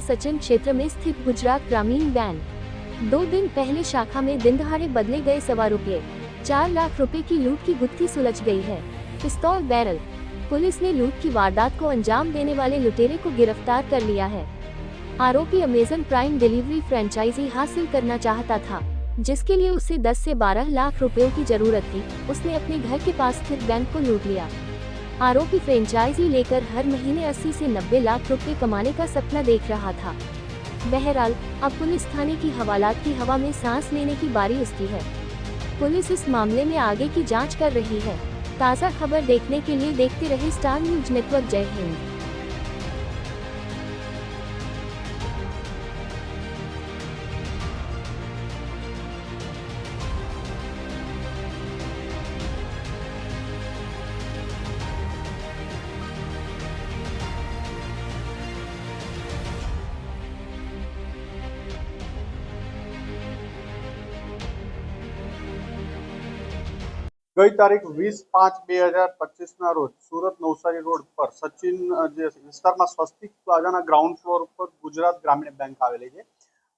सचिन क्षेत्र में स्थित गुजरात ग्रामीण बैंक 2 दिन पहले शाखा में दिन दहाड़े बदले गए ₹4 4 लाख की लूट की गुत्थी सुलझ गई है। पिस्तौल बैरल। पुलिस ने लूट की वारदात को अंजाम देने वाले लुटेरे को गिरफ्तार कर लिया है। आरोपी अमेजन प्राइम डिलीवरी फ्रेंचाइजी हासिल करना चाहता था, जिसके लिए उसे 10 से 12 लाख रुपयों की जरूरत थी। उसने अपने घर के पास स्थित बैंक को लूट लिया। आरोपी फ्रेंचाइजी लेकर हर महीने 80 से 90 लाख रुपए कमाने का सपना देख रहा था। बहरहाल अब पुलिस थाने की हवालात की हवा में सांस लेने की बारी उसकी है। पुलिस इस मामले में आगे की जांच कर रही है। ताज़ा खबर देखने के लिए देखते रहे स्टार न्यूज नेटवर्क। जय हिंद। ગઈ તારીખ 20/5/2025 રોજ સુરત નવસારી રોડ પર સચિન જે વિસ્તારમાં સ્વસ્તિક પ્લાઝાના ગ્રાઉન્ડ ફ્લોર ઉપર ગુજરાત ગ્રામીણ બેંક આવેલી છે,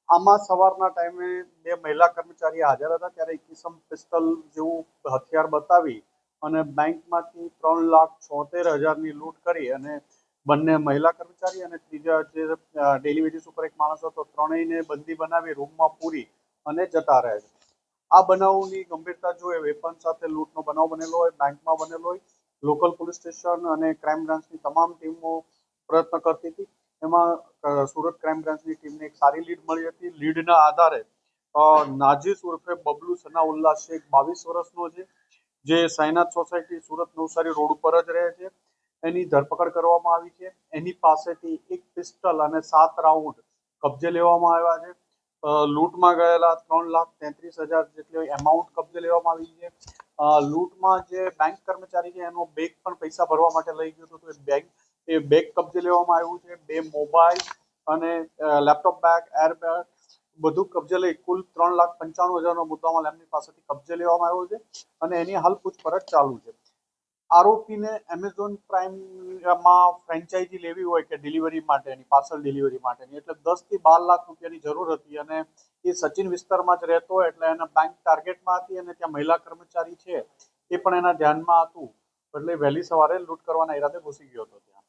આમાં સવારના ટાઈમે બે મહિલા કર્મચારી હાજર હતા ત્યારે એક કિસમ પિસ્તલ જેવું હથિયાર બતાવી અને બેંકમાંથી 3,76,000ની લૂંટ કરી અને બંને મહિલા કર્મચારી અને ત્રીજા જે ડેલી વેજીસ ઉપર એક માણસ હતો, ત્રણેયને બંદી બનાવી રૂમમાં પૂરી અને જતા રહે છે। આ બનાવની ગંભીરતા જોઈ વેપન સાથે લૂંટનો બનાવ બનેલો હોય, બેંકમાં બનેલો હોય, લોકલ પોલીસ સ્ટેશન અને ક્રાઇમ બ્રાન્ચની તમામ ટીમો પ્રયત્ન કરતી હતી। એમાં સુરત ક્રાઇમ બ્રાન્ચની ટીમને એક સારી લીડ મળી હતી। લીડના આધારે નાજીસ ઉર્ફે બબલુ સનાઉલ્લા શેખ 22 વર્ષનો છે, જે સાઈનાથ સોસાયટી સુરત નવસારી રોડ ઉપર જ રહે છે, એની ધરપકડ કરવામાં આવી છે। એની પાસેથી એક પિસ્ટલ અને 7 રાઉન્ડ કબજે લેવામાં આવ્યા છે। લૂંટમાં ગયેલા 3,33,000 જેટલી એમાઉન્ટ કબજે લેવામાં આવી છે। લૂંટમાં જે બેંક કર્મચારી છે એનો બેગ પણ પૈસા ભરવા માટે લઈ ગયો હતો, તો એ બેગ કબજે લેવામાં આવ્યું છે। 2 મોબાઈલ અને લેપટોપ બેગ, એરબેગ બધું કબજે લઈ કુલ 3,95,000નો મુદ્દામાલ એમની પાસેથી કબજે લેવામાં આવ્યો છે અને એની હાલ પૂછપરછ ચાલુ છે। આરોપીને એમેઝોન પ્રાઇમમાં ફ્રેન્ચાઇઝી લેવી હોય કે ડિલિવરી માટેની, પાર્સલ ડિલિવરી માટેની, એટલે 10 થી 12 લાખ રૂપિયાની જરૂર હતી અને એ સચિન વિસ્તારમાં જ રહેતો હોય એટલે એના બેંક ટાર્ગેટમાં હતી અને ત્યાં મહિલા કર્મચારી છે એ પણ એના ધ્યાનમાં હતું, એટલે વહેલી સવારે લૂંટ કરવાના ઈરાદે ઘૂસી ગયો હતો ત્યાં।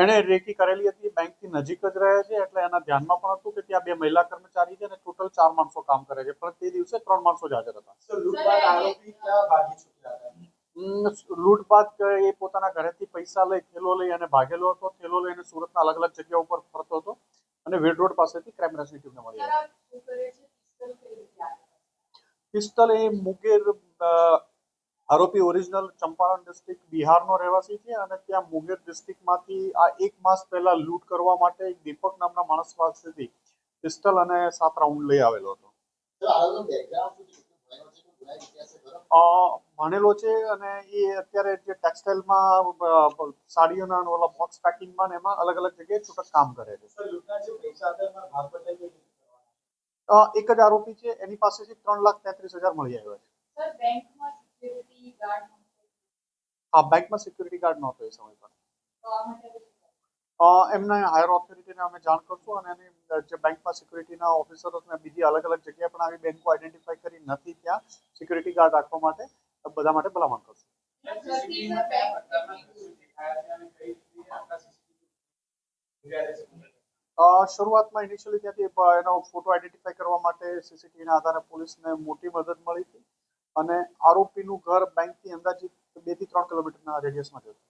એણે રેકી કરેલી હતી, બેંકથી નજીક જ રહે છે એટલે એના ધ્યાનમાં પણ હતું કે ત્યાં 2 મહિલા કર્મચારી છે અને ટોટલ 4 માણસો કામ કરે છે, પણ તે દિવસે 3 માણસો જ હાજર હતા। લૂંટ બાદ એ પોતાના ઘરેથી પૈસા લઈ થેલો લઈ અને ભાગેલો હતો। થેલો લઈને સુરતના અલગ અલગ જગ્યા ઉપર ફરતો હતો અને વેડ રોડ પાસેથી ક્રાઇમ બ્રાન્ચની ટીમને મળી હતી। પિસ્તલ એ મુંગેર આરોપી ઓરિજિનલ ચંપારણ ડિસ્ટ્રિક્ટ બિહારનો રહેવાસી છે અને ત્યાં મુંગેર ડિસ્ટ્રિક્ટમાંથી આ 1 માસ પહેલા લૂંટ કરવા માટે એક દીપક નામના માણસ પાસેથી પિસ્તલ અને 7 રાઉન્ડ લઈ આવેલો હતો। ભણેલો છે અને એ અત્યારે જે ટેક્સટાઇલમાં સાડીઓના ઓલા બોક્સ પેકિંગમાં ને એમાં અલગ અલગ જગ્યાએ છૂટક કામ કરે છે। એક જ આરોપી છે, એની પાસેથી 3,33,000 મળી આવ્યા છે। હા, બેંકમાં સિક્યુરિટી ગાર્ડ નહોતો એ સમય પર। એમના હાયર ઓથોરિટીને અમે જાણ કરશું અને એની જે બેંકમાં સિક્યુરિટીના ઓફિસરો અને બીજી અલગ અલગ જગ્યાએ પણ આવી બેંકો આઈડેન્ટિફાઈ કરી નથી ત્યાં સિક્યુરિટી ગાર્ડ રાખવા માટે બધા માટે ભલામણ કરશું। શરૂઆતમાં ઇનિશિયલી ત્યાંથી એનો ફોટો આઈડેન્ટિફાઈ કરવા માટે સીસીટીવીના આધારે પોલીસને મોટી મદદ મળી હતી અને આરોપીનું ઘર બેંકથી અંદાજિત 2 થી 3 કિલોમીટરના રેડિયસમાં જ હતું।